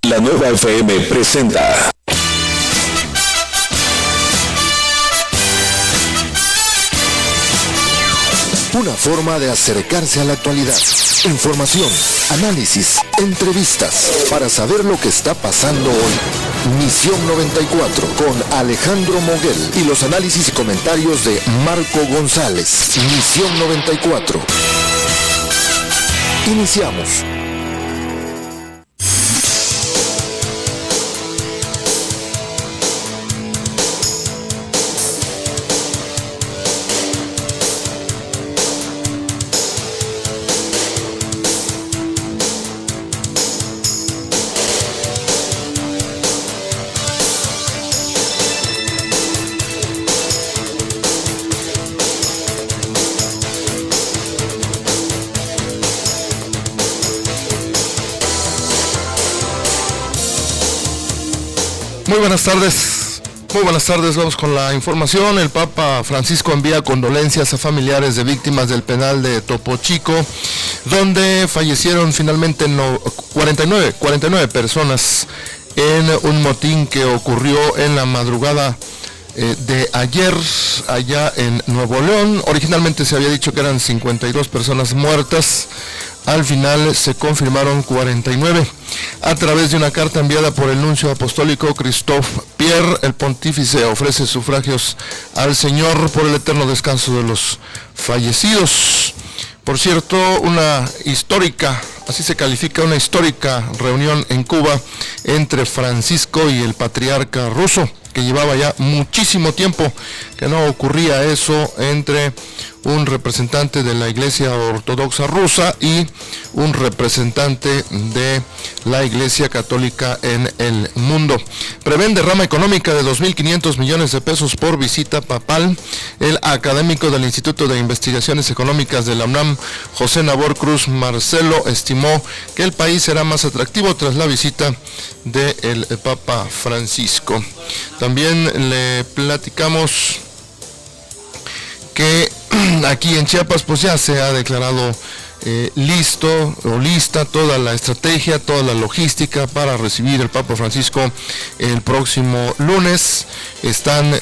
La Nueva FM presenta una forma de acercarse a la actualidad. Información, análisis, entrevistas, para saber lo que está pasando hoy. Misión 94 con Alejandro Moguel y los análisis y comentarios de Marco González. Misión 94. Iniciamos. Muy buenas tardes, vamos con la información. El Papa Francisco envía condolencias a familiares de víctimas del penal de Topo Chico, donde fallecieron finalmente 49 personas en un motín que ocurrió en la madrugada de ayer allá en Nuevo León. Originalmente se había dicho que eran 52 personas muertas. Al final se confirmaron 49. A través de una carta enviada por el nuncio apostólico Christophe Pierre, el pontífice ofrece sufragios al Señor por el eterno descanso de los fallecidos. Por cierto, una histórica, así se califica, una histórica reunión en Cuba entre Francisco y el patriarca ruso, que llevaba ya muchísimo tiempo que no ocurría eso entre un representante de la Iglesia Ortodoxa rusa y un representante de la Iglesia Católica en el mundo. Prevén derrama económica de 2.500 millones de pesos por visita papal. El académico del Instituto de Investigaciones Económicas de la UNAM, José Nabor Cruz Marcelo, estimó que el país será más atractivo tras la visita del Papa Francisco. También le platicamos que aquí en Chiapas pues ya se ha declarado lista toda la estrategia, toda la logística para recibir el Papa Francisco el próximo lunes. Están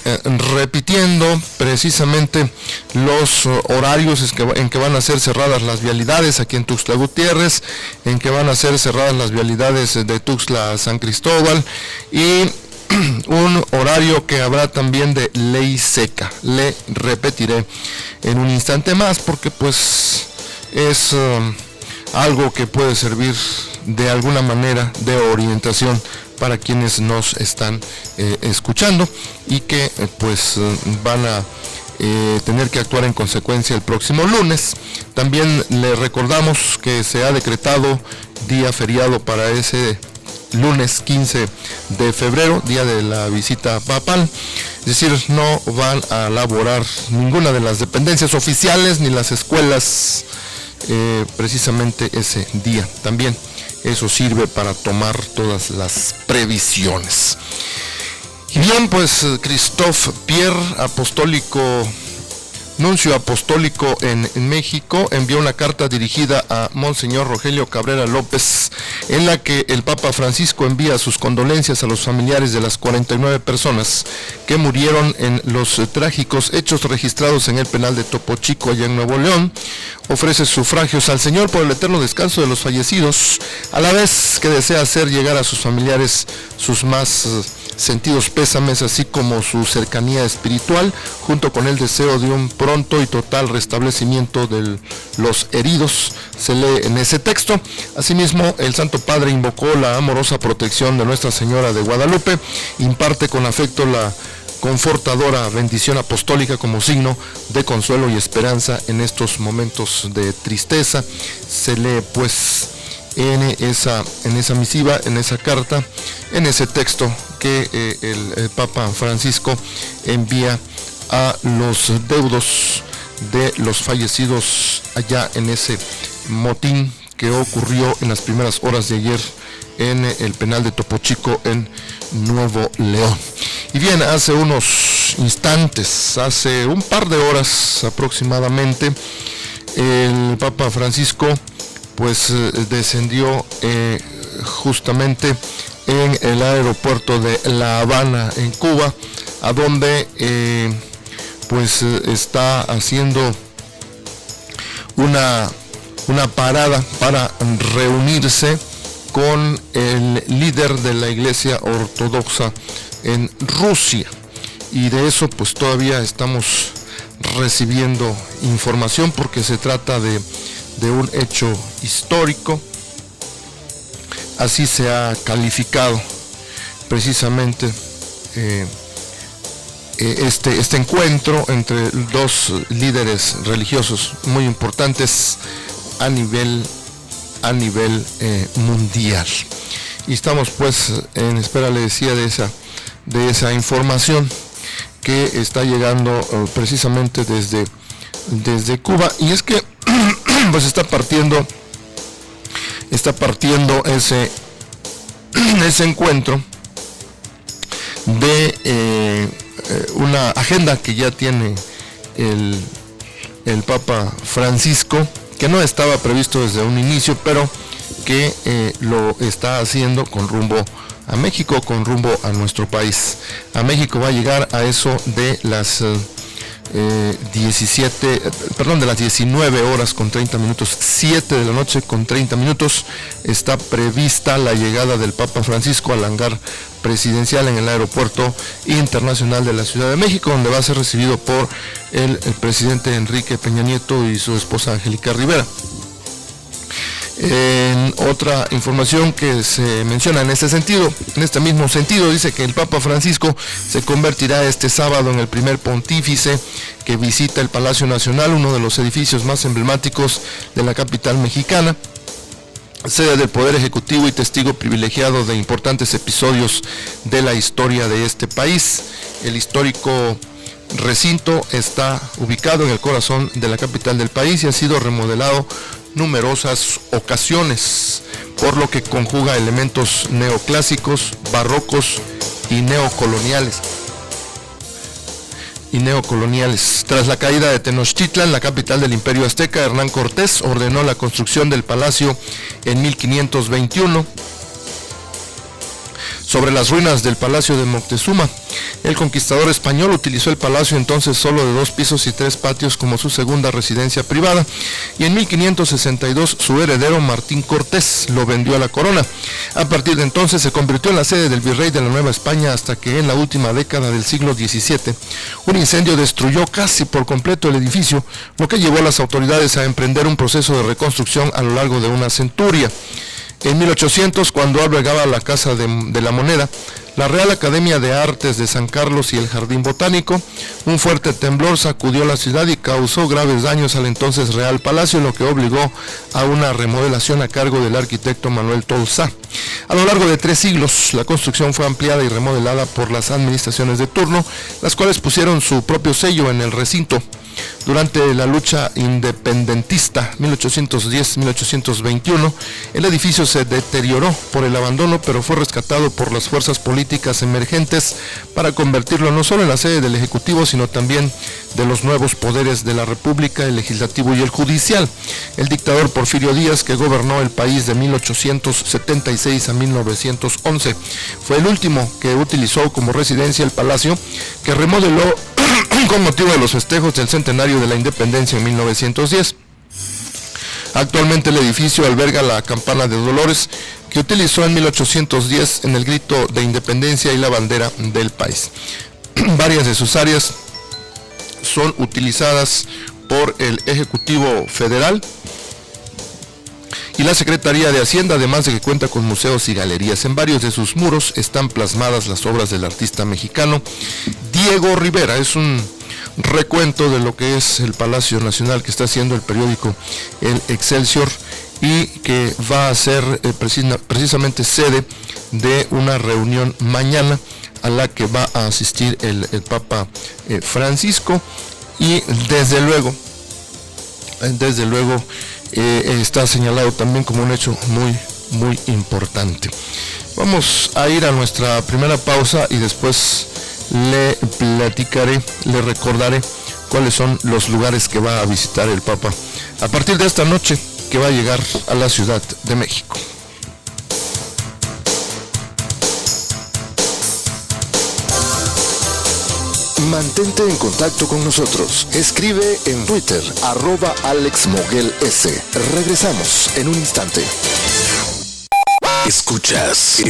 repitiendo precisamente los horarios en que van a ser cerradas las vialidades aquí en Tuxtla Gutiérrez, en que van a ser cerradas las vialidades de Tuxtla a San Cristóbal y un horario que habrá también de ley seca. Le repetiré en un instante más porque pues es algo que puede servir de alguna manera de orientación para quienes nos están escuchando y que pues van a tener que actuar en consecuencia el próximo lunes. También le recordamos que se ha decretado día feriado para ese lunes 15 de febrero, día de la visita papal, es decir, no van a laborar ninguna de las dependencias oficiales ni las escuelas precisamente ese día. También eso sirve para tomar todas las previsiones. Y bien, pues Christophe Pierre, nuncio apostólico en México, envió una carta dirigida a Monseñor Rogelio Cabrera López, en la que el Papa Francisco envía sus condolencias a los familiares de las 49 personas que murieron en los trágicos hechos registrados en el penal de Topo Chico allá en Nuevo León. Ofrece sufragios al Señor por el eterno descanso de los fallecidos, a la vez que desea hacer llegar a sus familiares sus más sentidos pésames, así como su cercanía espiritual, junto con el deseo de un pronto y total restablecimiento de los heridos. Se lee en ese texto. Asimismo, el Santo Padre invocó la amorosa protección de Nuestra Señora de Guadalupe, imparte con afecto la confortadora bendición apostólica como signo de consuelo y esperanza en estos momentos de tristeza. Se lee pues en esa misiva, en esa carta, en ese texto que el Papa Francisco envía a los deudos de los fallecidos allá en ese motín que ocurrió en las primeras horas de ayer en el penal de Topo Chico en Nuevo León. Y bien, hace unos instantes, hace un par de horas aproximadamente, el Papa Francisco pues descendió justamente en el aeropuerto de La Habana, en Cuba, a donde está haciendo una parada para reunirse con el líder de la Iglesia Ortodoxa en Rusia. Y de eso pues todavía estamos recibiendo información, porque se trata de un hecho histórico. Así se ha calificado precisamente este encuentro entre dos líderes religiosos muy importantes a nivel mundial. Y estamos pues en espera, le decía, de esa información que está llegando precisamente desde Cuba. Y es que pues está partiendo ese encuentro de una agenda que ya tiene el Papa Francisco, que no estaba previsto desde un inicio, pero que lo está haciendo con rumbo a México, con rumbo a nuestro país. A México va a llegar a eso de las 19 horas con 30 minutos, 7 de la noche con 30 minutos, está prevista la llegada del Papa Francisco al hangar presidencial en el Aeropuerto Internacional de la Ciudad de México, donde va a ser recibido por el presidente Enrique Peña Nieto y su esposa Angélica Rivera. En otra información que se menciona en este mismo sentido, dice que el Papa Francisco se convertirá este sábado en el primer pontífice que visita el Palacio Nacional, uno de los edificios más emblemáticos de la capital mexicana, sede del Poder Ejecutivo y testigo privilegiado de importantes episodios de la historia de este país. El histórico recinto está ubicado en el corazón de la capital del país y ha sido remodelado numerosas ocasiones, por lo que conjuga elementos neoclásicos, barrocos y neocoloniales. Tras la caída de Tenochtitlan, la capital del Imperio Azteca, Hernán Cortés ordenó la construcción del palacio en 1521 sobre las ruinas del Palacio de Moctezuma. El conquistador español utilizó el palacio entonces solo de 2 pisos y 3 patios como su segunda residencia privada, y en 1562 su heredero Martín Cortés lo vendió a la corona. A partir de entonces se convirtió en la sede del virrey de la Nueva España, hasta que en la última década del siglo XVII un incendio destruyó casi por completo el edificio, lo que llevó a las autoridades a emprender un proceso de reconstrucción a lo largo de una centuria. En 1800, cuando albergaba la Casa de la Moneda, la Real Academia de Artes de San Carlos y el Jardín Botánico, un fuerte temblor sacudió la ciudad y causó graves daños al entonces Real Palacio, lo que obligó a una remodelación a cargo del arquitecto Manuel Tolsá. A lo largo de 3 siglos, la construcción fue ampliada y remodelada por las administraciones de turno, las cuales pusieron su propio sello en el recinto. Durante la lucha independentista 1810-1821, el edificio se deterioró por el abandono, pero fue rescatado por las fuerzas políticas emergentes para convertirlo no solo en la sede del Ejecutivo, sino también de los nuevos poderes de la República, el Legislativo y el Judicial. El dictador Porfirio Díaz, que gobernó el país de 1876 a 1911, fue el último que utilizó como residencia el palacio, que remodeló con motivo de los festejos del centenario de la independencia en 1910. Actualmente el edificio alberga la campana de Dolores, que utilizó en 1810 en el grito de independencia y la bandera del país. Varias de sus áreas son utilizadas por el Ejecutivo Federal y la Secretaría de Hacienda, además de que cuenta con museos y galerías. En varios de sus muros están plasmadas las obras del artista mexicano Diego Rivera. Es un recuento de lo que es el Palacio Nacional que está haciendo el periódico El Excelsior, y que va a ser precisamente sede de una reunión mañana a la que va a asistir el Papa Francisco, y desde luego está señalado también como un hecho muy importante. Vamos a ir a nuestra primera pausa y después le recordaré cuáles son los lugares que va a visitar el Papa a partir de esta noche, que va a llegar a la Ciudad de México. Mantente en contacto con nosotros. Escribe en Twitter, @AlexMoguelS. Regresamos en un instante. Escuchas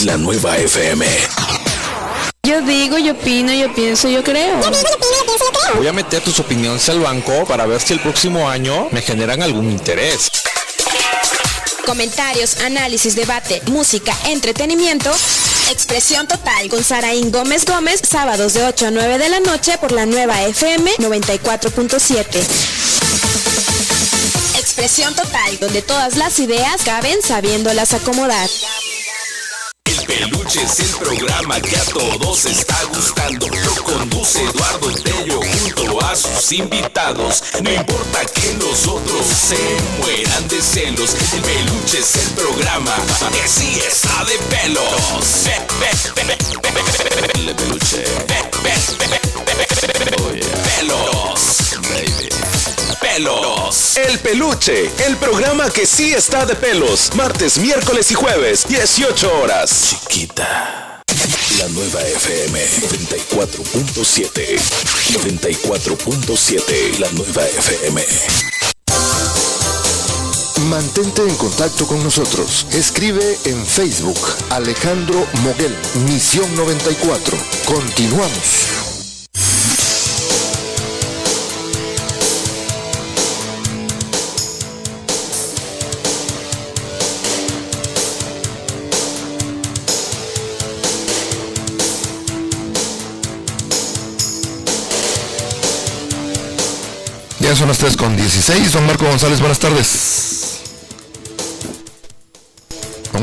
la nueva FM. Yo digo, yo opino, yo pienso, yo creo. Voy a meter tus opiniones al banco para ver si el próximo año me generan algún interés. Comentarios, análisis, debate, música, entretenimiento. Expresión Total con Saraín Gómez, sábados de 8 a 9 de la noche por la nueva FM 94.7. Expresión Total, donde todas las ideas caben sabiéndolas acomodar. El Peluche es el programa que a todos está gustando. Lo conduce Eduardo Tello junto a sus invitados. No importa que nosotros se mueran de celos. El Peluche es el programa que sí está de pelos. El Peluche. Oh, yeah. Pelos, baby. Pelos. El Peluche, el programa que sí está de pelos. Martes, miércoles y jueves, 18 horas. Chiquita. La nueva FM 94.7. 94.7. La nueva FM. Mantente en contacto con nosotros. Escribe en Facebook, Alejandro Moguel, Misión 94. Continuamos. Ya son las 3:16. Don Marco González, buenas tardes. Don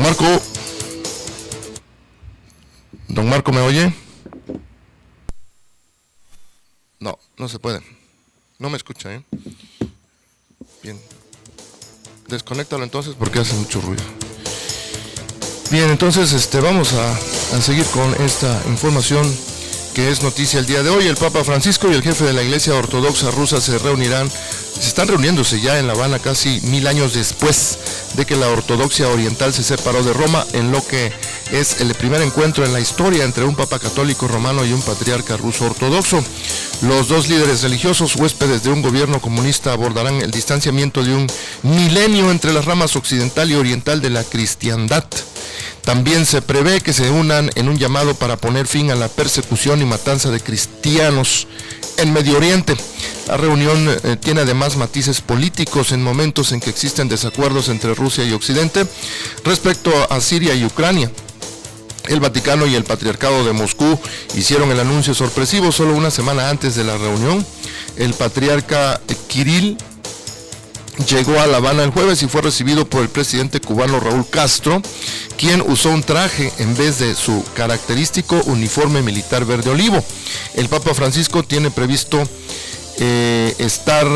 Marco, ¿me oye? No se puede. No me escucha, ¿eh? Bien. Desconéctalo entonces porque hace mucho ruido. Bien, entonces vamos a seguir con esta información que es noticia el día de hoy. El Papa Francisco y el jefe de la Iglesia Ortodoxa rusa se están reuniéndose ya en La Habana casi 1000 años después de que la ortodoxia oriental se separó de Roma, en lo que es el primer encuentro en la historia entre un papa católico romano y un patriarca ruso ortodoxo. Los dos líderes religiosos, huéspedes de un gobierno comunista, abordarán el distanciamiento de un milenio entre las ramas occidental y oriental de la cristiandad. También se prevé que se unan en un llamado para poner fin a la persecución y matanza de cristianos en Medio Oriente. La reunión tiene además matices políticos en momentos en que existen desacuerdos entre Rusia y Occidente respecto a Siria y Ucrania. El Vaticano y el Patriarcado de Moscú hicieron el anuncio sorpresivo solo una semana antes de la reunión. El patriarca Kirill llegó a La Habana el jueves y fue recibido por el presidente cubano Raúl Castro, quien usó un traje en vez de su característico uniforme militar verde olivo. El Papa Francisco tiene previsto estar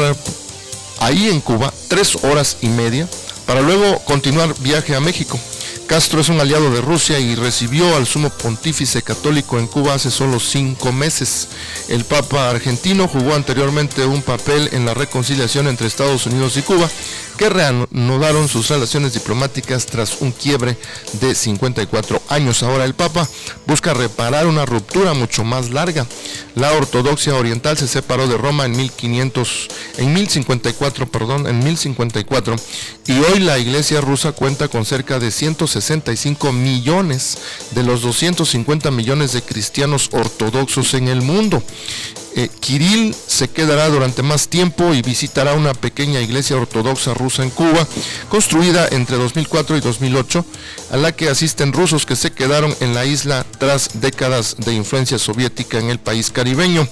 ahí en Cuba 3 horas y media para luego continuar viaje a México. Castro es un aliado de Rusia y recibió al sumo pontífice católico en Cuba hace solo 5 meses. El Papa argentino jugó anteriormente un papel en la reconciliación entre Estados Unidos y Cuba, que reanudaron sus relaciones diplomáticas tras un quiebre de 54 años. Ahora el Papa busca reparar una ruptura mucho más larga. La ortodoxia oriental se separó de Roma en 1054, y hoy la Iglesia rusa cuenta con cerca de 165 millones de los 250 millones de cristianos ortodoxos en el mundo. Kirill se quedará durante más tiempo y visitará una pequeña iglesia ortodoxa rusa en Cuba, construida entre 2004 y 2008, a la que asisten rusos que se quedaron en la isla tras décadas de influencia soviética en el país caribeño.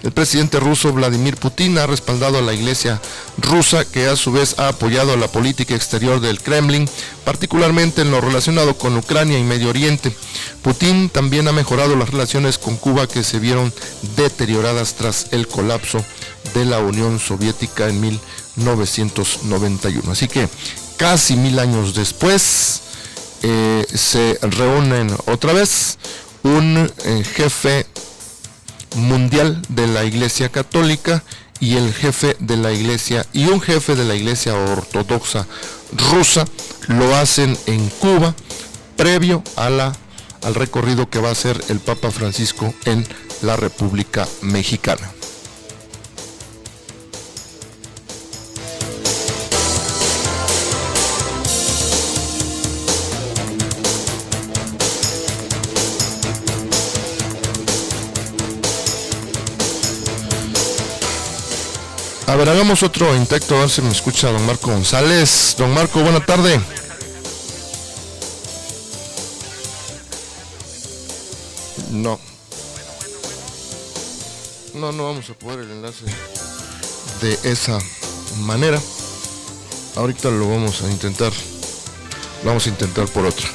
El presidente ruso Vladimir Putin ha respaldado a la iglesia rusa, que a su vez ha apoyado la política exterior del Kremlin, particularmente en lo relacionado con Ucrania y Medio Oriente. Putin también ha mejorado las relaciones con Cuba, que se vieron deterioradas tras el colapso de la Unión Soviética en 1991. Así que casi 1000 años después se reúnen otra vez un jefe mundial de la Iglesia Católica y un jefe de la Iglesia Ortodoxa rusa. Lo hacen en Cuba previo a al recorrido que va a hacer el Papa Francisco en la República Mexicana. A ver, hagamos otro intento, a ver si me escucha don Marco González. Don Marco, buena tarde. No vamos a poder el enlace de esa manera. Ahorita lo vamos a intentar por otra.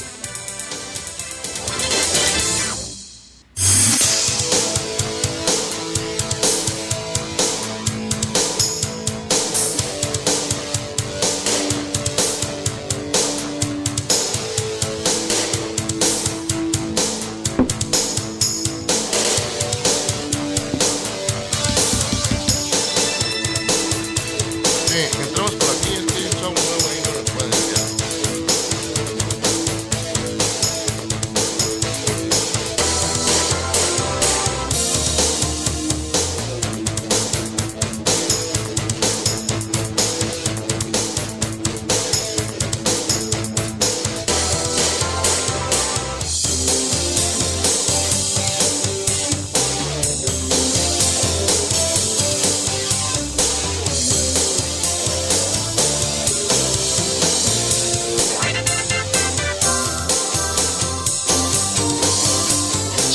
Entramos por aquí, es que hay un chavo nuevo ahí, no lo pueden enviar.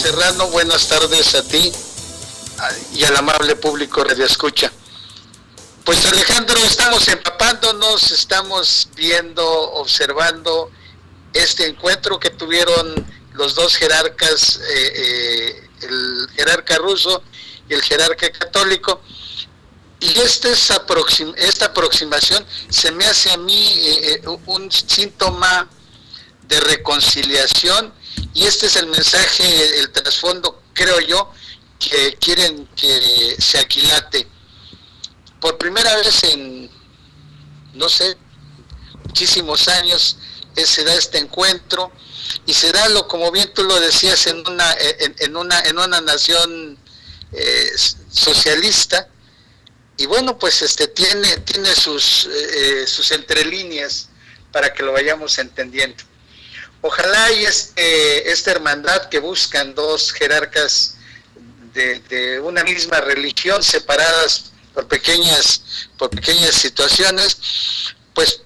Serrano, buenas tardes a ti y al amable público Radio Escucha. Pues Alejandro, estamos empapándonos, estamos viendo, observando este encuentro que tuvieron los dos jerarcas, el jerarca ruso y el jerarca católico, y esta aproximación se me hace a mí un síntoma de reconciliación. Y este es el mensaje, el trasfondo, creo yo, que quieren que se aquilate. Por primera vez en, no sé, muchísimos años, se da este encuentro, y se da, como bien tú lo decías, en una nación socialista. Y bueno, pues tiene sus entrelíneas para que lo vayamos entendiendo. Ojalá y esta hermandad que buscan dos jerarcas de una misma religión, separadas por pequeñas situaciones, pues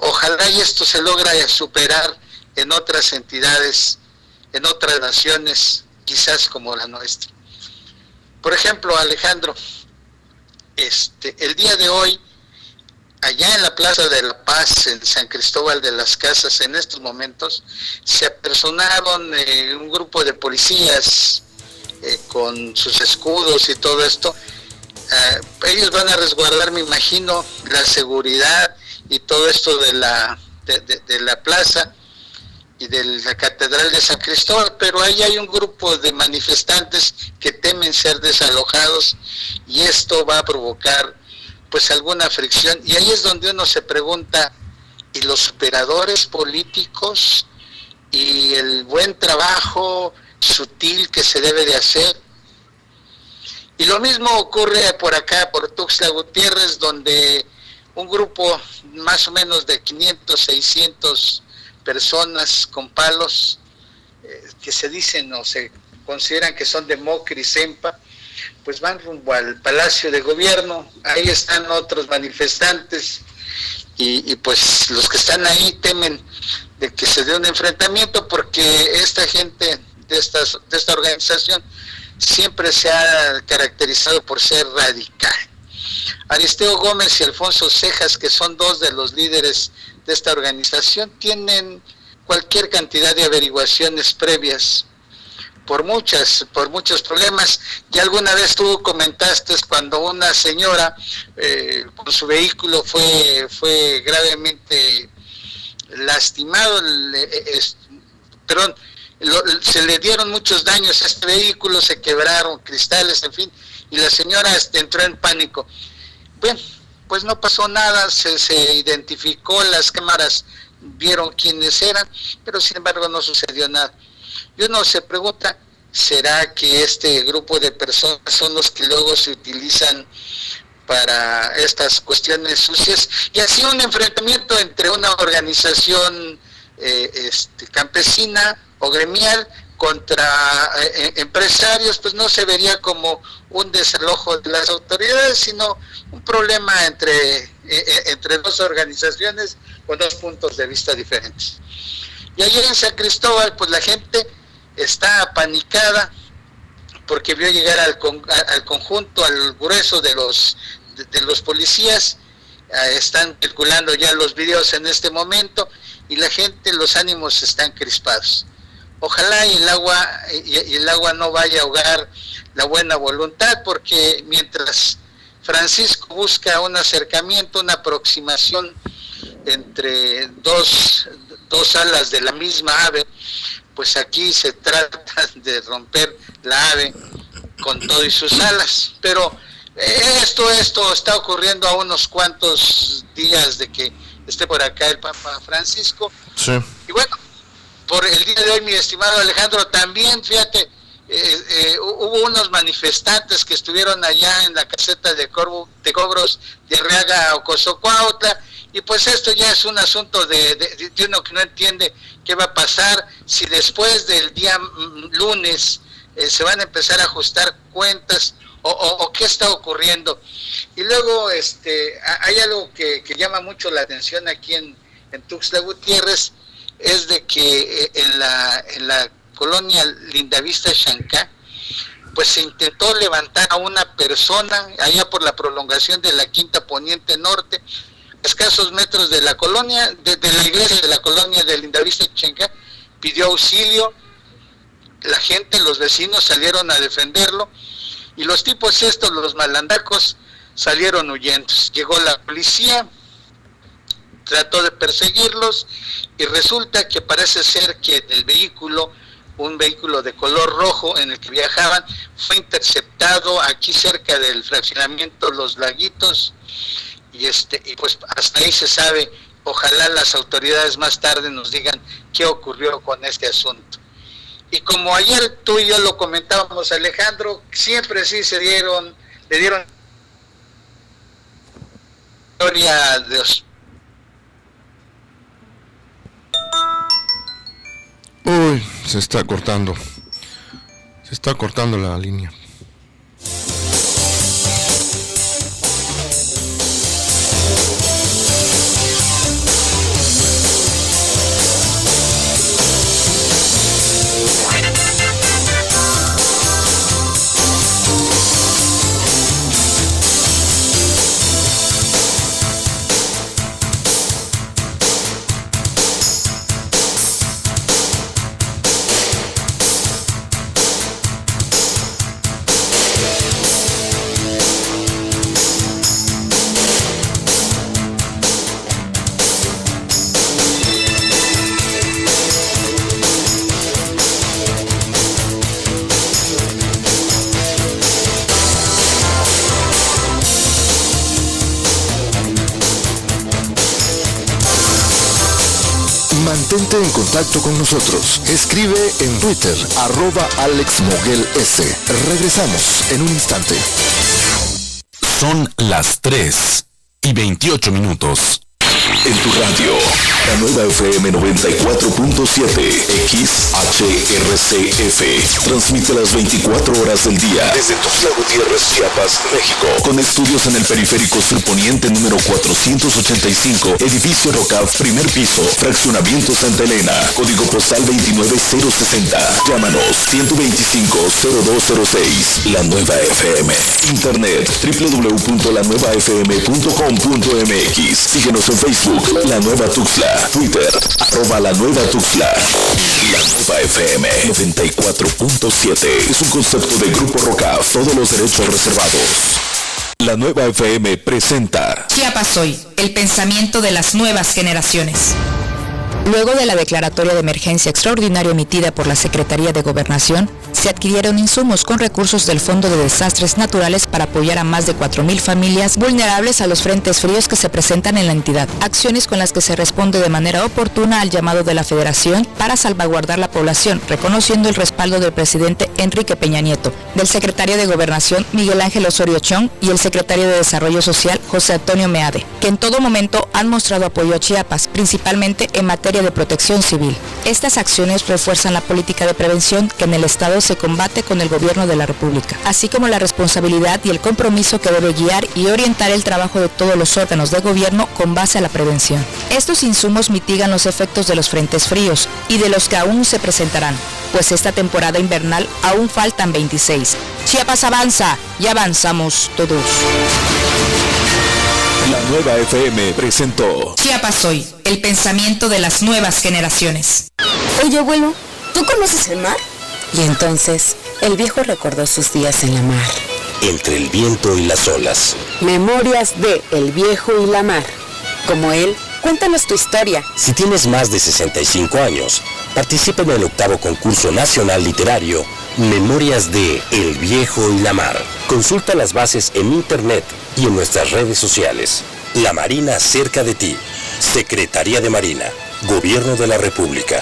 ojalá y esto se logra superar en otras entidades, en otras naciones, quizás como la nuestra. Por ejemplo, Alejandro, el día de hoy, allá en la Plaza de la Paz, en San Cristóbal de las Casas, en estos momentos, se apersonaron un grupo de policías con sus escudos y todo esto. Ellos van a resguardar, me imagino, la seguridad y todo esto de la plaza y de la Catedral de San Cristóbal, pero ahí hay un grupo de manifestantes que temen ser desalojados, y esto va a provocar pues alguna fricción, y ahí es donde uno se pregunta, ¿y los operadores políticos y el buen trabajo sutil que se debe de hacer? Y lo mismo ocurre por acá, por Tuxtla Gutiérrez, donde un grupo más o menos de 500, 600 personas con palos, que se dicen o se consideran que son de Mocri, Sempa, pues van rumbo al Palacio de Gobierno. Ahí están otros manifestantes, y pues los que están ahí temen de que se dé un enfrentamiento, porque esta gente de esta organización siempre se ha caracterizado por ser radical. Aristeo Gómez y Alfonso Cejas, que son dos de los líderes de esta organización, tienen cualquier cantidad de averiguaciones previas por muchos problemas. Y alguna vez tú comentaste cuando una señora con su vehículo fue gravemente lastimado, se le dieron muchos daños a este vehículo, se quebraron cristales, en fin, y la señora entró en pánico. Bueno, pues no pasó nada, se identificó, las cámaras vieron quiénes eran, pero sin embargo no sucedió nada. Y uno se pregunta, ¿Será que este grupo de personas son los que luego se utilizan para estas cuestiones sucias? Y así un enfrentamiento entre una organización campesina o gremial contra empresarios, pues no se vería como un desalojo de las autoridades, sino un problema entre dos organizaciones con dos puntos de vista diferentes. Y ayer en San Cristóbal, pues la gente está apanicada porque vio llegar al conjunto, al grueso de los policías. Están circulando ya los videos en este momento y la gente, los ánimos están crispados. Ojalá y el agua no vaya a ahogar la buena voluntad, porque mientras Francisco busca un acercamiento, una aproximación entre dos alas de la misma ave, pues aquí se trata de romper la ave con todo y sus alas. Pero esto está ocurriendo a unos cuantos días de que esté por acá el Papa Francisco. Sí. Y bueno, por el día de hoy, mi estimado Alejandro, también, fíjate, hubo unos manifestantes que estuvieron allá en la caseta de cobros de Arriaga, Ocosocuautla, y pues esto ya es un asunto de uno que no entiende qué va a pasar, si después del día lunes se van a empezar a ajustar cuentas, o qué está ocurriendo. Y luego hay algo que llama mucho la atención aquí en Tuxtla Gutiérrez, es de que en la colonia Lindavista Xancá, pues se intentó levantar a una persona allá por la prolongación de la Quinta Poniente Norte, escasos metros de la colonia, de la iglesia de la colonia de Lindavista Xancá. Pidió auxilio, la gente, los vecinos salieron a defenderlo, y los tipos los malandacos, salieron huyendo. Llegó la policía, trató de perseguirlos, y resulta que parece ser que el vehículo, un vehículo de color rojo en el que viajaban, fue interceptado aquí cerca del fraccionamiento Los Laguitos, y pues hasta ahí se sabe. Ojalá las autoridades más tarde nos digan qué ocurrió con este asunto. Y como ayer tú y yo lo comentábamos, Alejandro, siempre sí le dieron gloria a Dios. Uy, se está cortando la línea. Mantente en contacto con nosotros. Escribe en Twitter, @AlexMoguelS. Regresamos en un instante. Son las 3:28. En tu radio, la nueva FM 94.7 XHRCF. Transmite las 24 horas del día desde Tuxtla Gutiérrez, Chiapas, México. Con estudios en el periférico surponiente número 485, edificio Rocaf, primer piso, fraccionamiento Santa Elena, código postal 29060. Llámanos 125-0206. La Nueva FM. Internet www.lanuevafm.com.mx. Síguenos en Facebook, La Nueva Tuxtla. Twitter, @La Nueva Tuxtla. La Nueva FM 94.7 es un concepto de Grupo Rocaf. Todos los derechos reservados. La Nueva FM presenta Chiapas Hoy, el pensamiento de las nuevas generaciones. Luego de la declaratoria de emergencia extraordinaria emitida por la Secretaría de Gobernación, se adquirieron insumos con recursos del Fondo de Desastres Naturales para apoyar a más de 4,000 familias vulnerables a los frentes fríos que se presentan en la entidad. Acciones con las que se responde de manera oportuna al llamado de la Federación para salvaguardar la población, reconociendo el respaldo del presidente Enrique Peña Nieto, del secretario de Gobernación Miguel Ángel Osorio Chong y el secretario de Desarrollo Social José Antonio Meade, que en todo momento han mostrado apoyo a Chiapas, principalmente en materia de protección civil. Estas acciones refuerzan la política de prevención que en el Estado se combate con el Gobierno de la República, así como la responsabilidad y el compromiso que debe guiar y orientar el trabajo de todos los órganos de gobierno con base a la prevención. Estos insumos mitigan los efectos de los frentes fríos y de los que aún se presentarán, pues esta temporada invernal aún faltan 26. Chiapas avanza y avanzamos todos. La Nueva FM presentó Chiapas Hoy, el pensamiento de las nuevas generaciones. Oye, abuelo, ¿tú conoces el mar? Y entonces, el viejo recordó sus días en la mar. Entre el viento y las olas. Memorias de El Viejo y la Mar. Como él, cuéntanos tu historia. Si tienes más de 65 años, participa en el 8º Concurso Nacional Literario Memorias de El Viejo y la Mar. Consulta las bases en internet y en nuestras redes sociales. La Marina cerca de ti. Secretaría de Marina. Gobierno de la República.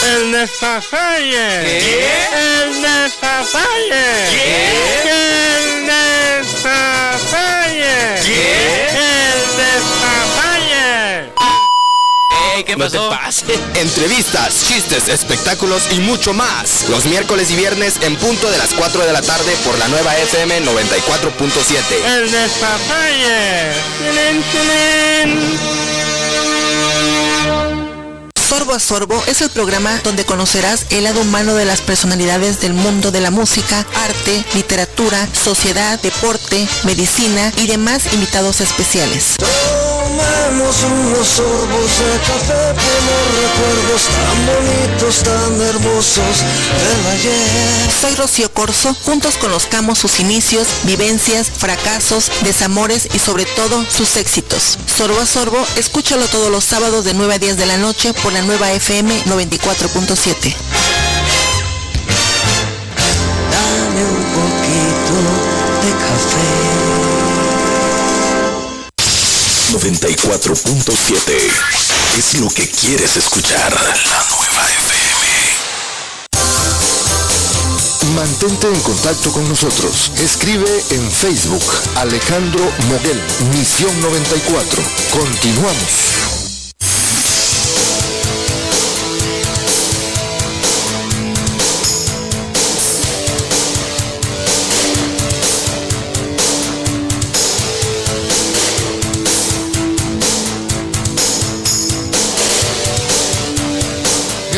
El despapalle. ¿Qué? El despapalle. ¿Qué? El despapalle. ¿Qué? El despapalle. ¿Qué pasó? No te pases. Entrevistas, chistes, espectáculos y mucho más. Los miércoles y viernes en punto de las 4 de la tarde por la Nueva FM 94.7. El despapalle. Sorbo a Sorbo es el programa donde conocerás el lado humano de las personalidades del mundo de la música, arte, literatura, sociedad, deporte, medicina y demás invitados especiales. Tomemos unos sorbos de café por los recuerdos tan bonitos, tan hermosos del ayer. Soy Rocío Corso, juntos conozcamos sus inicios, vivencias, fracasos, desamores y sobre todo sus éxitos. Sorbo a Sorbo, escúchalo todos los sábados de 9 a 10 de la noche por la Nueva FM 94.7. Dame un poquito de café. 94.7 es lo que quieres escuchar. La Nueva FM. Mantente en contacto con nosotros. Escribe en Facebook Alejandro Moguel, Misión 94. Continuamos.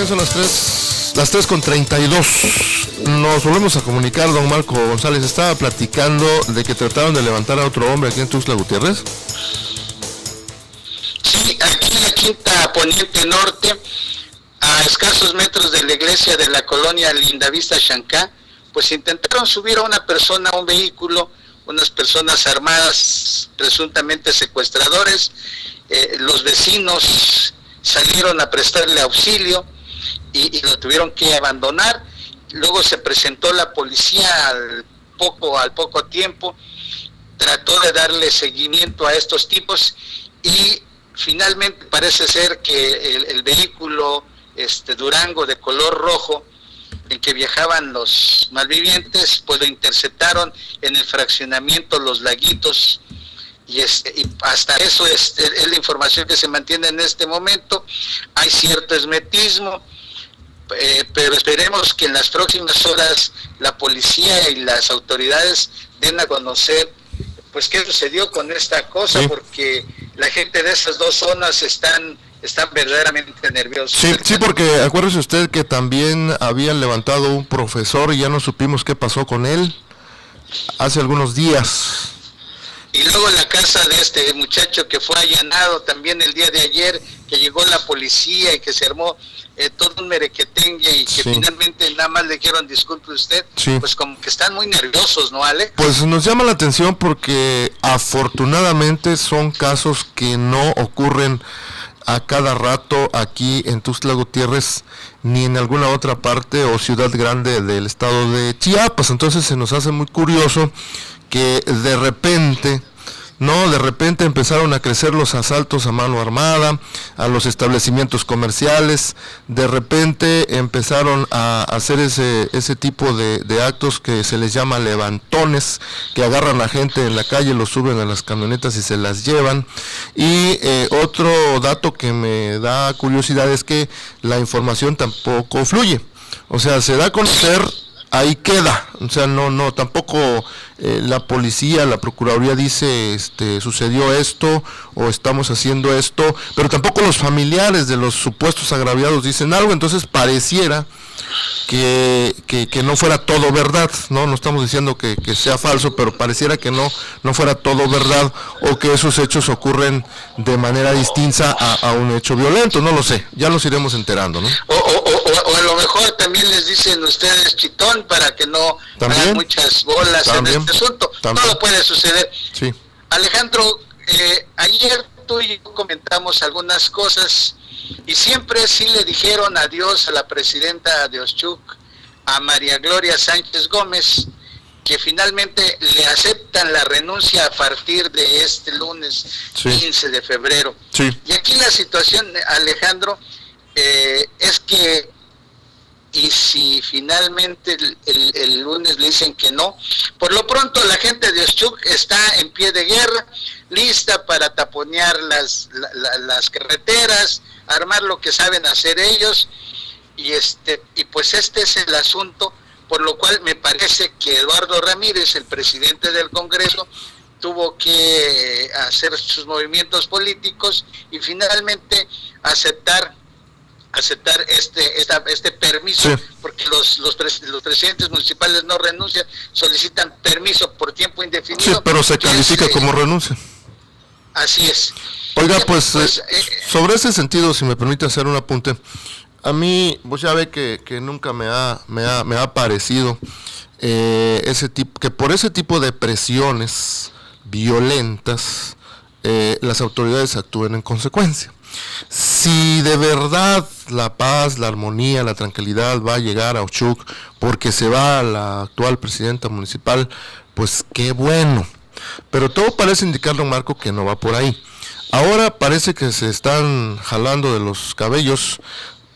Son las 3:32. Nos volvemos a comunicar, don Marco González. Estaba platicando de que trataron de levantar a otro hombre aquí en Tuxtla Gutiérrez. Sí, aquí en la Quinta Poniente Norte, a escasos metros de la iglesia de la colonia Lindavista Chancá, pues intentaron subir a una persona a un vehículo, unas personas armadas, presuntamente secuestradores. Los vecinos salieron a prestarle auxilio y lo tuvieron que abandonar. Luego se presentó la policía al poco tiempo, trató de darle seguimiento a estos tipos y finalmente parece ser que el vehículo Durango de color rojo en que viajaban los malvivientes, pues lo interceptaron en el fraccionamiento Los Laguitos. Y hasta eso es la información que se mantiene en este momento. Hay cierto hermetismo, pero esperemos que en las próximas horas la policía y las autoridades den a conocer pues qué sucedió con esta cosa, sí, porque la gente de esas dos zonas están verdaderamente nerviosos. Sí, porque acuérdese usted que también habían levantado un profesor y ya no supimos qué pasó con él hace algunos días. Y luego la casa de este muchacho que fue allanado también el día de ayer, que llegó la policía y que se armó todo un merequetengue y que finalmente nada más le dijeron disculpe usted, pues como que están muy nerviosos, ¿no, Ale? Pues nos llama la atención porque afortunadamente son casos que no ocurren a cada rato aquí en Tuxtla Gutiérrez, ni en alguna otra parte o ciudad grande del estado de Chiapas. Entonces se nos hace muy curioso que de repente empezaron a crecer los asaltos a mano armada, a los establecimientos comerciales, de repente empezaron a hacer ese tipo de actos que se les llama levantones, que agarran a gente en la calle, los suben a las camionetas y se las llevan. Y otro dato que me da curiosidad es que la información tampoco fluye, o sea, se da a conocer, ahí queda, o sea, no tampoco la policía, la procuraduría dice sucedió esto o estamos haciendo esto, pero tampoco los familiares de los supuestos agraviados dicen algo. Entonces pareciera que no fuera todo verdad, no estamos diciendo que sea falso, pero pareciera que no fuera todo verdad, o que esos hechos ocurren de manera distinta a un hecho violento, no lo sé, ya nos iremos enterando, ¿no? O a lo mejor también les dicen ustedes chitón para que no hagan muchas bolas en este asunto. Todo puede suceder. Sí. Alejandro, ayer tú y yo comentamos algunas cosas y siempre sí le dijeron adiós a la presidenta de Oshchuk, a María Gloria Sánchez Gómez, que finalmente le aceptan la renuncia a partir de este lunes 15 de febrero. Sí. Y aquí la situación, Alejandro, es que, y si finalmente el lunes le dicen que no, por lo pronto la gente de Oshchuk está en pie de guerra, lista para taponear las carreteras, armar lo que saben hacer ellos, y pues este es el asunto, por lo cual me parece que Eduardo Ramírez, el presidente del Congreso, tuvo que hacer sus movimientos políticos y finalmente aceptar este permiso, porque los presidentes municipales no renuncian, solicitan permiso por tiempo indefinido. Sí, pero se califica como renuncia. Así es. Oiga, pues sobre ese sentido, si me permite hacer un apunte, a mí, pues ya ve que nunca me ha parecido que por ese tipo de presiones violentas las autoridades actúen en consecuencia. Si de verdad la paz, la armonía, la tranquilidad va a llegar a Oshchuk porque se va la actual presidenta municipal, pues qué bueno. Pero todo parece indicar, don Marco, que no va por ahí. Ahora parece que se están jalando de los cabellos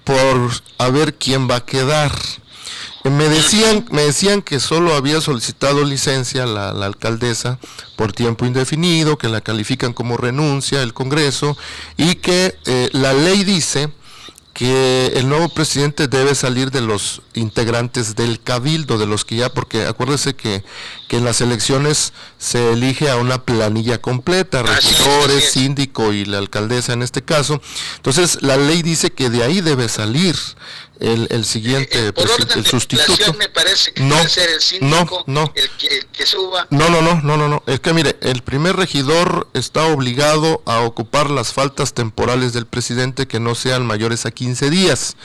por a ver quién va a quedar. Me decían que solo había solicitado licencia la alcaldesa por tiempo indefinido, que la califican como renuncia el Congreso, y que la ley dice que el nuevo presidente debe salir de los integrantes del cabildo, de los que ya, porque acuérdese que en las elecciones se elige a una planilla completa, regidores, síndico y la alcaldesa en este caso. Entonces la ley dice que de ahí debe salir el siguiente, el sustituto. Me parece que debe ser el síndico, el que suba. No, es que mire, el primer regidor está obligado a ocupar las faltas temporales del presidente que no sean mayores a 15 días.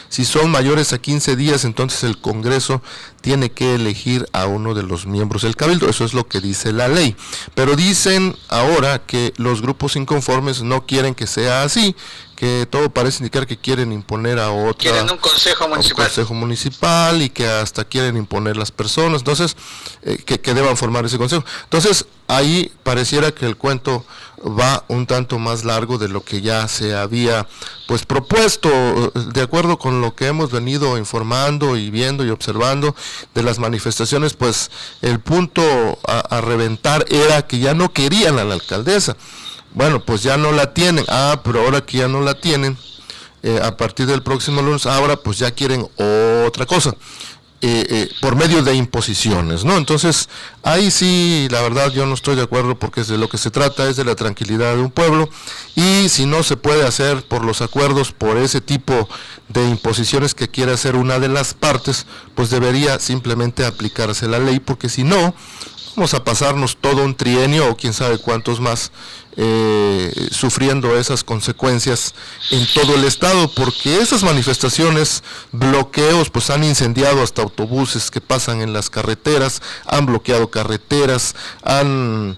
Si son mayores a 15 días, entonces el Congreso tiene que elegir a uno de los miembros del Cabildo. Eso es lo que dice la ley. Pero dicen ahora que los grupos inconformes no quieren que sea así, que todo parece indicar que quieren imponer a otra. Quieren un consejo municipal y que hasta quieren imponer las personas. Entonces, que deban formar ese consejo. Entonces, ahí pareciera que el cuento va un tanto más largo de lo que ya se había pues propuesto, de acuerdo con lo que hemos venido informando y viendo y observando de las manifestaciones. Pues el punto a reventar era que ya no querían a la alcaldesa. Bueno, pues ya no la tienen. Pero ahora que ya no la tienen, a partir del próximo lunes, ahora pues ya quieren otra cosa. Por medio de imposiciones, ¿no? Entonces, ahí sí, la verdad, yo no estoy de acuerdo, porque es de lo que se trata, es de la tranquilidad de un pueblo, y si no se puede hacer por los acuerdos, por ese tipo de imposiciones que quiere hacer una de las partes, pues debería simplemente aplicarse la ley, porque si no, vamos a pasarnos todo un trienio o quién sabe cuántos más sufriendo esas consecuencias en todo el estado, porque esas manifestaciones, bloqueos, pues han incendiado hasta autobuses que pasan en las carreteras, han bloqueado carreteras, han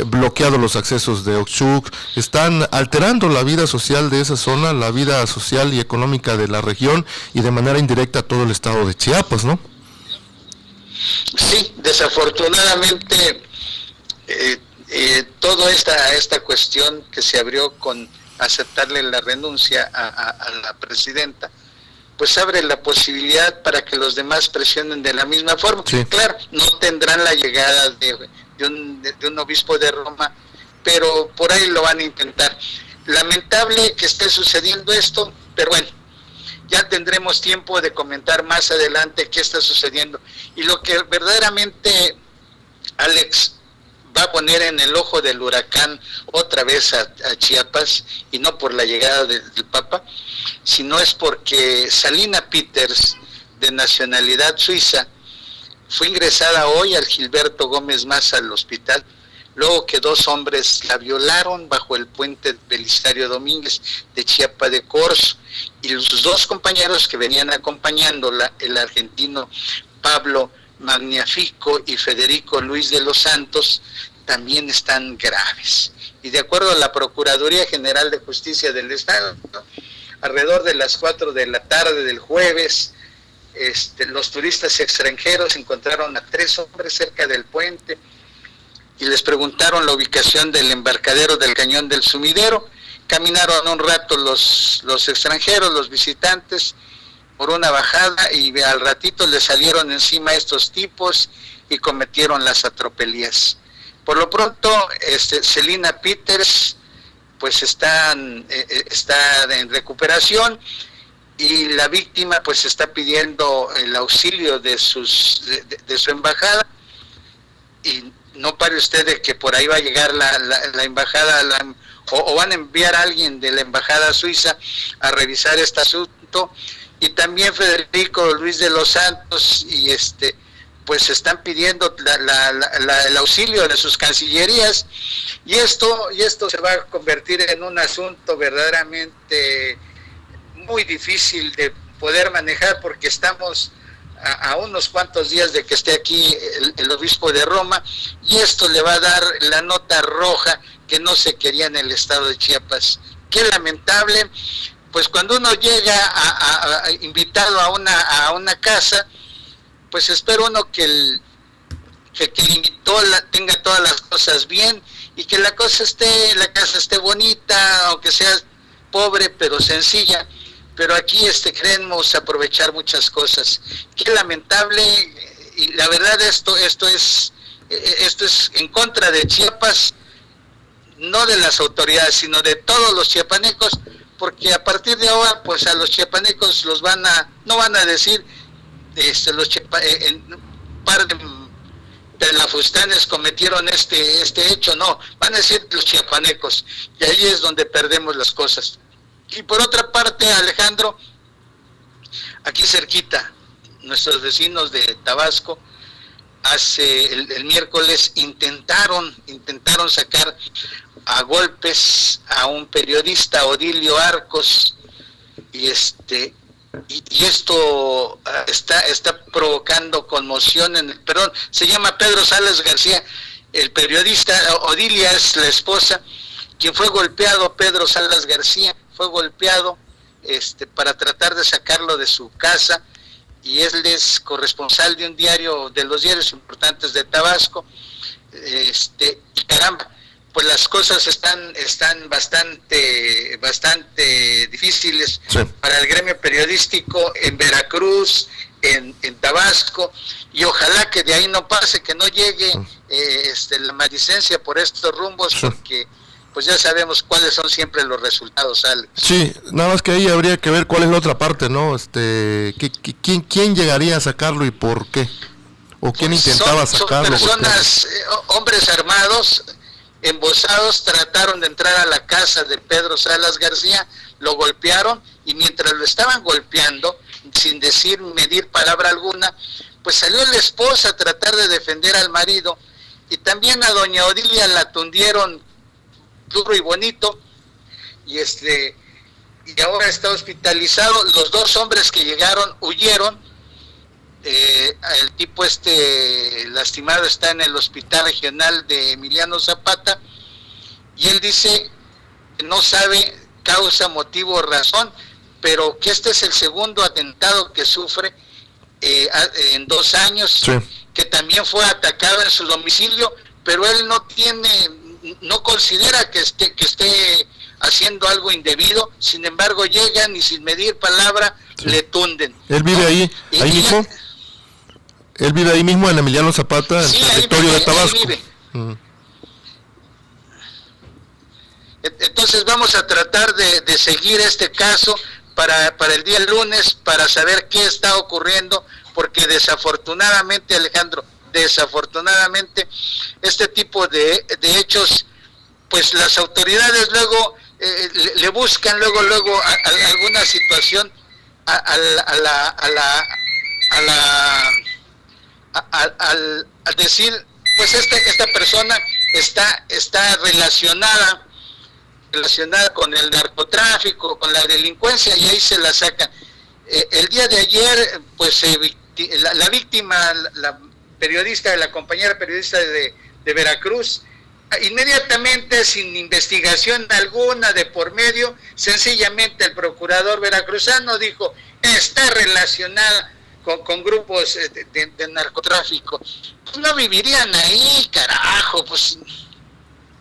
bloqueado los accesos de Oxchuc, están alterando la vida social de esa zona, la vida social y económica de la región y de manera indirecta todo el estado de Chiapas, ¿no? Sí, desafortunadamente toda esta cuestión que se abrió con aceptarle la renuncia a la presidenta, pues abre la posibilidad para que los demás presionen de la misma forma. Sí. Claro, no tendrán la llegada de un obispo de Roma, pero por ahí lo van a intentar. Lamentable que esté sucediendo esto, pero bueno, ya tendremos tiempo de comentar más adelante qué está sucediendo. Y lo que verdaderamente, Alex, va a poner en el ojo del huracán otra vez a Chiapas, y no por la llegada del Papa, sino es porque Salina Peters, de nacionalidad suiza, fue ingresada hoy al Gilberto Gómez Maza al hospital, luego que 2 hombres la violaron bajo el puente Belisario Domínguez de Chiapa de Corzo, y sus 2 compañeros que venían acompañándola, el argentino Pablo Magnifico y Federico Luis de los Santos, también están graves. Y de acuerdo a la Procuraduría General de Justicia del Estado, alrededor de las 4 de la tarde del jueves, los turistas extranjeros encontraron a 3 hombres cerca del puente y les preguntaron la ubicación del embarcadero del Cañón del Sumidero. Caminaron un rato los extranjeros, los visitantes, por una bajada, y al ratito le salieron encima a estos tipos y cometieron las atropelías. Por lo pronto, Celina Peters pues está en recuperación, y la víctima pues está pidiendo el auxilio de su embajada, y no pare usted de que por ahí va a llegar la embajada, o van a enviar a alguien de la embajada suiza a revisar este asunto. Y también Federico Luis de los Santos y pues están pidiendo el auxilio de sus cancillerías, y esto se va a convertir en un asunto verdaderamente muy difícil de poder manejar, porque estamos a unos cuantos días de que esté aquí el obispo de Roma, y esto le va a dar la nota roja que no se quería en el estado de Chiapas. Qué lamentable. Pues cuando uno llega invitado a una casa, pues espera uno que el invitó tenga todas las cosas bien, y que la casa esté bonita, aunque sea pobre pero sencilla. Pero aquí queremos aprovechar muchas cosas. Qué lamentable, y la verdad esto es en contra de Chiapas, no de las autoridades, sino de todos los chiapanecos, porque a partir de ahora pues a los chiapanecos no van a decir un par de pelafustanes cometieron este hecho, no, van a decir los chiapanecos, y ahí es donde perdemos las cosas. Y por otra parte, Alejandro, aquí cerquita, nuestros vecinos de Tabasco, el miércoles intentaron sacar a golpes a un periodista, Odilio Arcos, y esto está provocando conmoción se llama Pedro Salas García, el periodista. Odilia es la esposa, quien fue golpeado. Pedro Salas García fue golpeado para tratar de sacarlo de su casa, y él es corresponsal de de los diarios importantes de Tabasco, y caramba, pues las cosas están bastante difíciles, sí, para el gremio periodístico en Veracruz, en Tabasco, y ojalá que de ahí no pase, que no llegue la maldicencia por estos rumbos, sí, porque pues ya sabemos cuáles son siempre los resultados, Alex. Sí, nada más que ahí habría que ver cuál es la otra parte, ¿no? ¿Quién llegaría a sacarlo y por qué? ¿O quién intentaba sacarlo? Son personas, hombres armados, embosados, trataron de entrar a la casa de Pedro Salas García, lo golpearon, y mientras lo estaban golpeando, sin medir palabra alguna, pues salió la esposa a tratar de defender al marido, y también a doña Odilia la tundieron duro y bonito, y ahora está hospitalizado. Los 2 hombres que llegaron huyeron. El tipo lastimado está en el hospital regional de Emiliano Zapata, y él dice que no sabe causa, motivo o razón, pero que este es el segundo atentado que sufre en 2 años, sí, que también fue atacado en su domicilio, pero él no considera que esté haciendo algo indebido. Sin embargo, llegan y sin medir palabra, sí, le tunden. ¿Él vive ahí mismo? ¿Él vive ahí mismo en Emiliano Zapata, en el territorio de Tabasco? Entonces vamos a tratar de seguir este caso para el día lunes, para saber qué está ocurriendo, porque desafortunadamente, Alejandro, este tipo de hechos, pues las autoridades luego le buscan luego alguna situación al decir, pues esta persona está relacionada con el narcotráfico, con la delincuencia, y ahí se la sacan. El día de ayer, pues la víctima, la periodista, la compañera periodista de Veracruz, inmediatamente, sin investigación alguna de por medio, sencillamente el procurador veracruzano dijo, está relacionada con grupos de narcotráfico. Pues no vivirían ahí, carajo, pues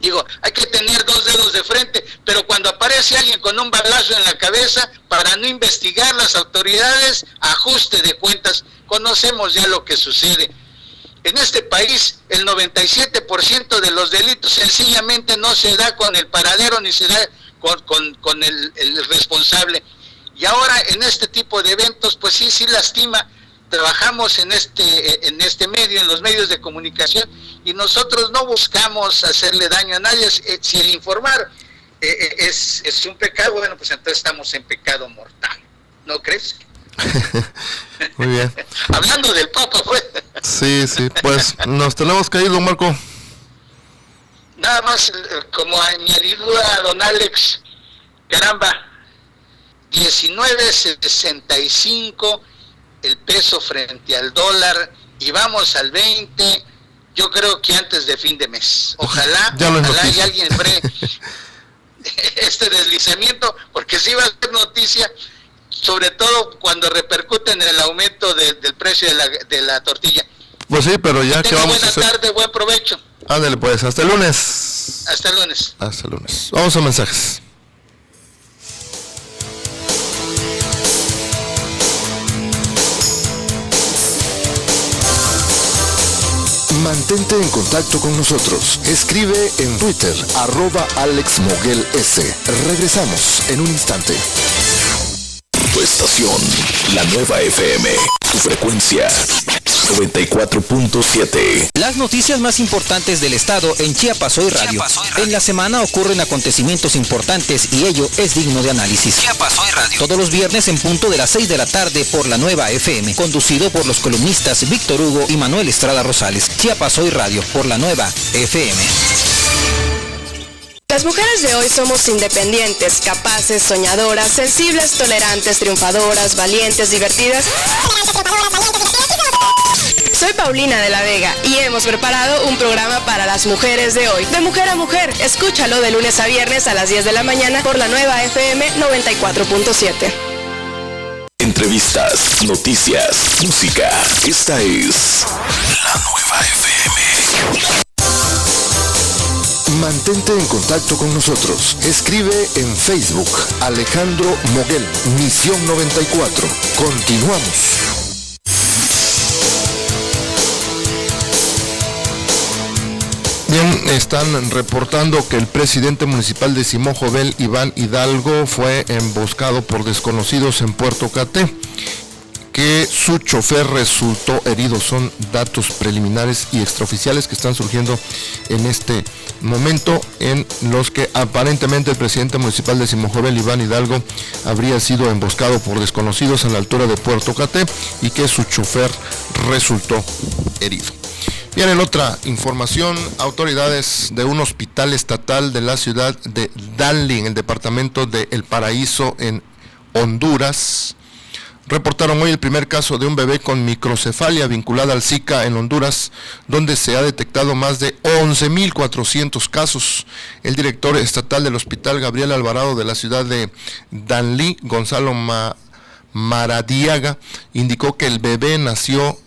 digo, hay que tener 2 dedos de frente, pero cuando aparece alguien con un balazo en la cabeza, para no investigar, las autoridades, ajuste de cuentas. Conocemos ya lo que sucede. En este país, el 97% de los delitos sencillamente no se da con el paradero, ni se da con el responsable. Y ahora, en este tipo de eventos, pues sí lastima. Trabajamos en este medio, en los medios de comunicación, y nosotros no buscamos hacerle daño a nadie. Si el informar es un pecado, bueno, pues entonces estamos en pecado mortal, ¿no crees? Muy bien. Hablando del Papa, pues. Sí, pues nos tenemos que ir, don Marco. Nada más, como añadidura a don Alex, caramba, 19.65 el peso frente al dólar, y vamos al 20, yo creo que antes de fin de mes. Ojalá y alguien frene este deslizamiento, porque sí va a ser noticia, sobre todo cuando repercute en el aumento del precio de la tortilla. Pues sí, pero ya que vamos a hacer... Buena tarde, buen provecho. Ándale pues, hasta el lunes. Hasta el lunes. Vamos a mensajes. Mantente en contacto con nosotros. Escribe en Twitter, @AlexMoguelS. Regresamos en un instante. Tu estación, la nueva FM. Tu frecuencia, 94.7. Las noticias más importantes del estado en Chiapas Hoy Radio. En la semana ocurren acontecimientos importantes y ello es digno de análisis. Chiapas Hoy Radio. Todos los viernes en punto de las 6 de la tarde por la nueva FM. Conducido por los columnistas Víctor Hugo y Manuel Estrada Rosales. Chiapas Hoy Radio por la nueva FM. Las mujeres de hoy somos independientes, capaces, soñadoras, sensibles, tolerantes, triunfadoras, valientes, divertidas. Soy Paulina de la Vega y hemos preparado un programa para las mujeres de hoy. De mujer a mujer, escúchalo de lunes a viernes a las 10 de la mañana por la nueva FM 94.7. Entrevistas, noticias, música. Esta es la nueva FM. Mantente en contacto con nosotros. Escribe en Facebook, Alejandro Moguel, Misión 94. Continuamos. Bien, están reportando que el presidente municipal de Simón Jovel, Iván Hidalgo, fue emboscado por desconocidos en Puerto Caté, que su chofer resultó herido. Son datos preliminares y extraoficiales que están surgiendo en este momento, en los que aparentemente el presidente municipal de Simón Jovel, Iván Hidalgo, habría sido emboscado por desconocidos a la altura de Puerto Caté y que su chofer resultó herido. Bien, en otra información, autoridades de un hospital estatal de la ciudad de Danlí, en el departamento de El Paraíso, en Honduras, reportaron hoy el primer caso de un bebé con microcefalia vinculada al Zika en Honduras, donde se ha detectado más de 11.400 casos. El director estatal del hospital, Gabriel Alvarado, de la ciudad de Danlí, Gonzalo Maradiaga, indicó que el bebé nació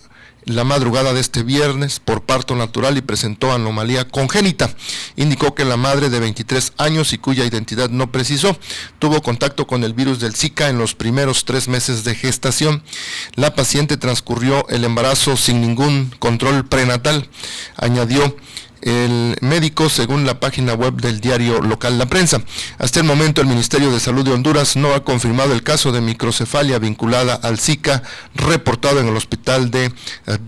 la madrugada de este viernes por parto natural y presentó anomalía congénita. Indicó que la madre de 23 años y cuya identidad no precisó, tuvo contacto con el virus del Zika en los primeros 3 meses de gestación. La paciente transcurrió el embarazo sin ningún control prenatal, añadió el médico, según la página web del diario local La Prensa. Hasta el momento, el Ministerio de Salud de Honduras no ha confirmado el caso de microcefalia vinculada al Zika reportado en el hospital de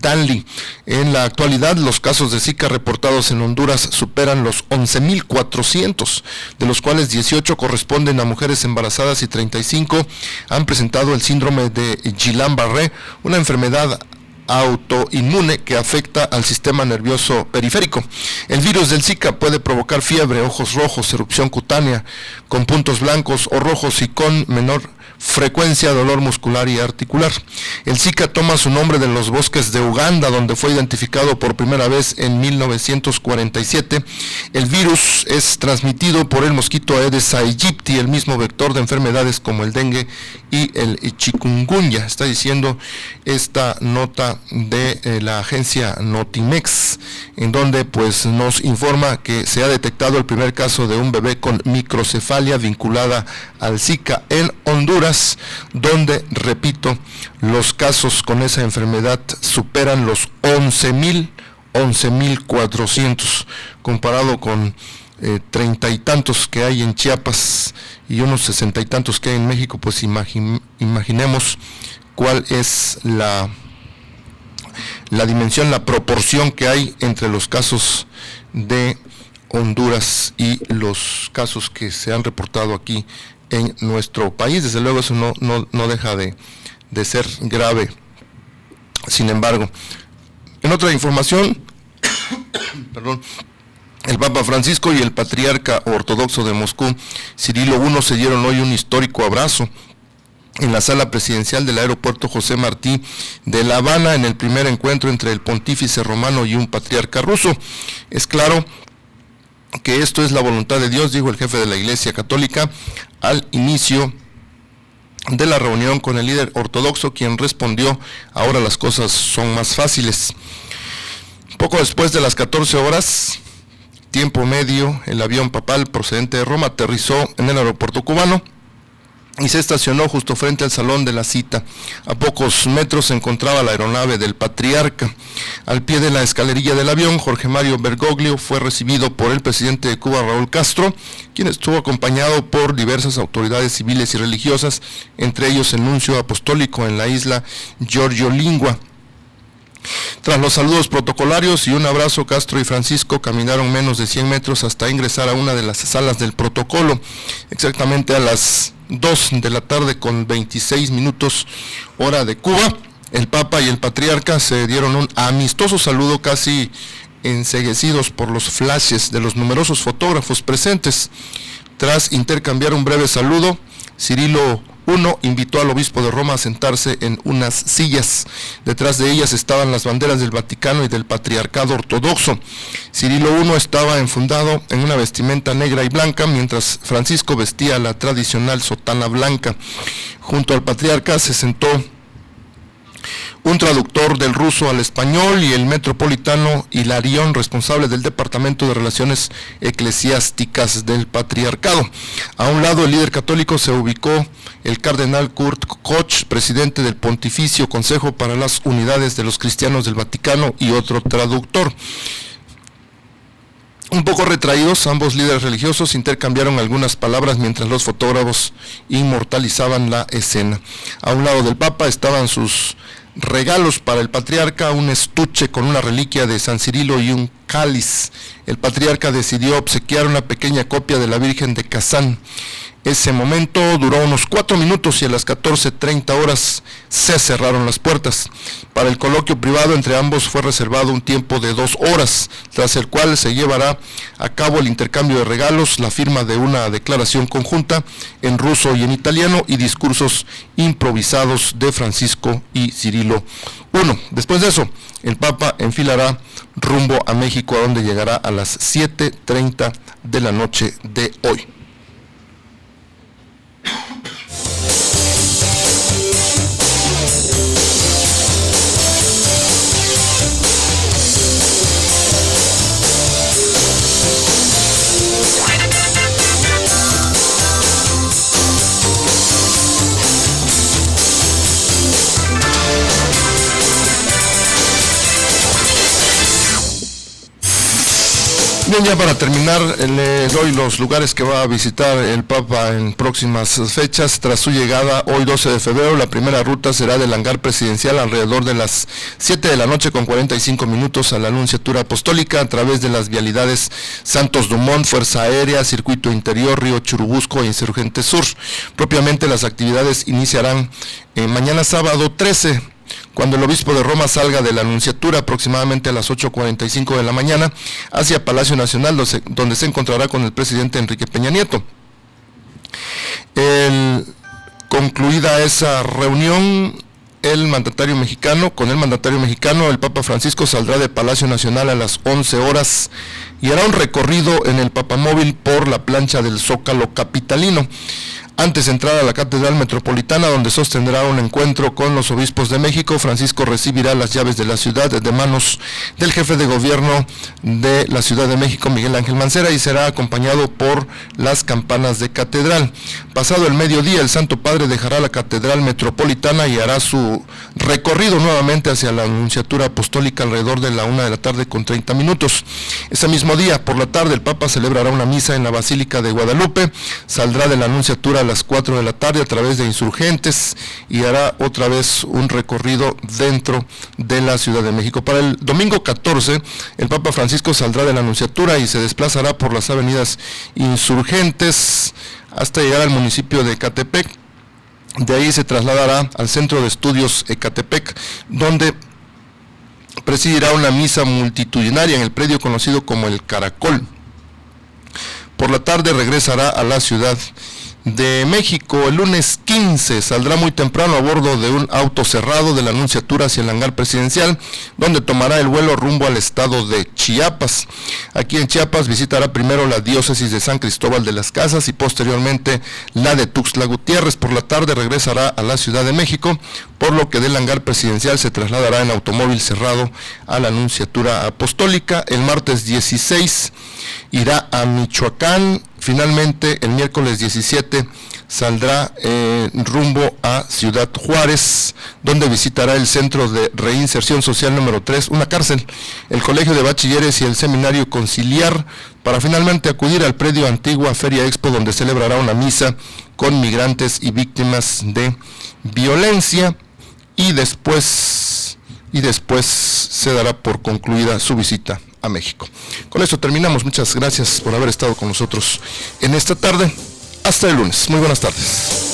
Danlí. En la actualidad, los casos de Zika reportados en Honduras superan los 11.400, de los cuales 18 corresponden a mujeres embarazadas y 35 han presentado el síndrome de Guillain-Barré, una enfermedad autoinmune que afecta al sistema nervioso periférico. El virus del Zika puede provocar fiebre, ojos rojos, erupción cutánea con puntos blancos o rojos y con menor frecuencia dolor muscular y articular. El Zika toma su nombre de los bosques de Uganda, donde fue identificado por primera vez en 1947. El virus es transmitido por el mosquito Aedes aegypti, el mismo vector de enfermedades como el dengue y el chikungunya. Está diciendo esta nota de la agencia Notimex, en donde pues nos informa que se ha detectado el primer caso de un bebé con microcefalia vinculada al Zika en Honduras, donde, repito, los casos con esa enfermedad superan los 11.400, comparado con 30 y tantos que hay en Chiapas y unos 60 y tantos que hay en México. Pues imaginemos cuál es la dimensión, la proporción que hay entre los casos de Honduras y los casos que se han reportado aquí en nuestro país. Desde luego eso no deja de ser grave. Sin embargo, en otra información, el Papa Francisco y el patriarca ortodoxo de Moscú, Cirilo I, se dieron hoy un histórico abrazo en la sala presidencial del aeropuerto José Martí de La Habana, en el primer encuentro entre el pontífice romano y un patriarca ruso. Es claro que esto es la voluntad de Dios, dijo el jefe de la Iglesia Católica al inicio de la reunión con el líder ortodoxo, quien respondió: ahora las cosas son más fáciles. Poco después de las 14 horas, tiempo medio, el avión papal procedente de Roma aterrizó en el aeropuerto cubano y se estacionó justo frente al salón de la cita. A pocos metros se encontraba la aeronave del patriarca. Al pie de la escalerilla del avión, Jorge Mario Bergoglio fue recibido por el presidente de Cuba, Raúl Castro, quien estuvo acompañado por diversas autoridades civiles y religiosas, entre ellos el nuncio apostólico en la isla, Giorgio Lingua. Tras los saludos protocolarios y un abrazo, Castro y Francisco caminaron menos de 100 metros hasta ingresar a una de las salas del protocolo. Exactamente a las 2 de la tarde con 26 minutos, hora de Cuba, el Papa y el Patriarca se dieron un amistoso saludo, casi enceguecidos por los flashes de los numerosos fotógrafos presentes. Tras intercambiar un breve saludo, Cirilo I invitó al obispo de Roma a sentarse en unas sillas. Detrás de ellas estaban las banderas del Vaticano y del Patriarcado Ortodoxo. Cirilo I estaba enfundado en una vestimenta negra y blanca, mientras Francisco vestía la tradicional sotana blanca. Junto al patriarca se sentó un traductor del ruso al español y el metropolitano Hilarión, responsable del Departamento de Relaciones Eclesiásticas del Patriarcado. A un lado, el líder católico, se ubicó el cardenal Kurt Koch, presidente del Pontificio Consejo para las Unidades de los Cristianos del Vaticano, y otro traductor. Un poco retraídos, ambos líderes religiosos intercambiaron algunas palabras mientras los fotógrafos inmortalizaban la escena. A un lado del Papa estaban sus regalos para el patriarca, un estuche con una reliquia de San Cirilo y un cáliz. El patriarca decidió obsequiar una pequeña copia de la Virgen de Kazán. Ese momento duró unos 4 minutos y a las 14:30 horas se cerraron las puertas. Para el coloquio privado entre ambos fue reservado un tiempo de 2 horas, tras el cual se llevará a cabo el intercambio de regalos, la firma de una declaración conjunta en ruso y en italiano y discursos improvisados de Francisco y Cirilo I. Después de eso, el Papa enfilará rumbo a México, a donde llegará a las 7:30 de la noche de hoy. Bien, ya para terminar, le doy los lugares que va a visitar el Papa en próximas fechas. Tras su llegada hoy 12 de febrero, la primera ruta será del hangar presidencial alrededor de las 7 de la noche con 45 minutos a la Nunciatura Apostólica a través de las vialidades Santos Dumont, Fuerza Aérea, Circuito Interior, Río Churubusco e Insurgente Sur. Propiamente las actividades iniciarán mañana sábado 13, cuando el obispo de Roma salga de la Nunciatura aproximadamente a las 8:45 de la mañana hacia Palacio Nacional, donde se encontrará con el presidente Enrique Peña Nieto. Concluida esa reunión, con el mandatario mexicano, el Papa Francisco saldrá de Palacio Nacional a las 11 horas y hará un recorrido en el papamóvil por la plancha del Zócalo capitalino. Antes de entrar a la Catedral Metropolitana, donde sostendrá un encuentro con los obispos de México, Francisco recibirá las llaves de la ciudad de manos del jefe de gobierno de la Ciudad de México, Miguel Ángel Mancera, y será acompañado por las campanas de catedral. Pasado el mediodía, el Santo Padre dejará la Catedral Metropolitana y hará su recorrido nuevamente hacia la Nunciatura Apostólica alrededor de la 1 de la tarde con 30 minutos. Ese mismo día, por la tarde, el Papa celebrará una misa en la Basílica de Guadalupe, saldrá de la Nunciatura a las 4 de la tarde a través de Insurgentes y hará otra vez un recorrido dentro de la Ciudad de México. Para el domingo 14, el Papa Francisco saldrá de la Nunciatura y se desplazará por las avenidas Insurgentes hasta llegar al municipio de Ecatepec. De ahí se trasladará al Centro de Estudios Ecatepec, donde presidirá una misa multitudinaria en el predio conocido como el Caracol. Por la tarde regresará a la Ciudad de México. El lunes 15 saldrá muy temprano a bordo de un auto cerrado de la Nunciatura hacia el hangar presidencial, donde tomará el vuelo rumbo al estado de Chiapas. Aquí en Chiapas visitará primero la diócesis de San Cristóbal de las Casas y posteriormente la de Tuxtla Gutiérrez. Por la tarde regresará a la Ciudad de México, por lo que del hangar presidencial se trasladará en automóvil cerrado a la Nunciatura Apostólica. El martes 16 irá a Michoacán. Finalmente, el miércoles 17 saldrá rumbo a Ciudad Juárez, donde visitará el Centro de Reinserción Social número 3, una cárcel, el Colegio de Bachilleres y el Seminario Conciliar, para finalmente acudir al predio Antigua Feria Expo, donde celebrará una misa con migrantes y víctimas de violencia, y después se dará por concluida su visita a México. Con esto terminamos. Muchas gracias por haber estado con nosotros en esta tarde. Hasta el lunes. Muy buenas tardes.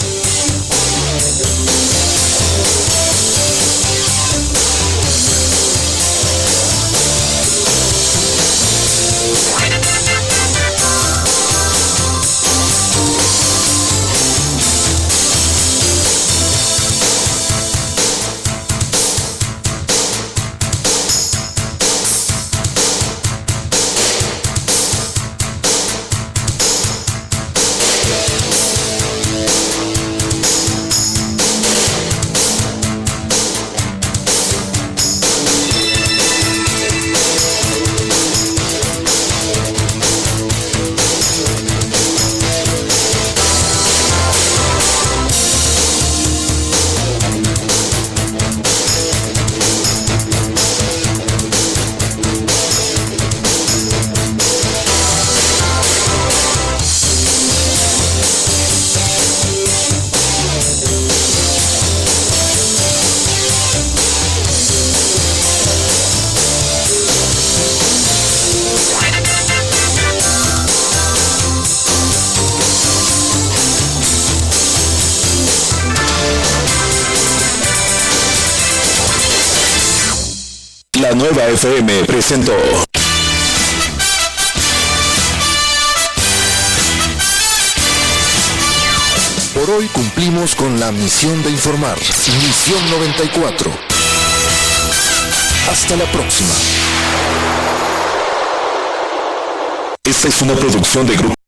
La Nueva FM presentó. Por hoy cumplimos con la misión de informar. Misión 94. Hasta la próxima. Esta es una producción de Grupo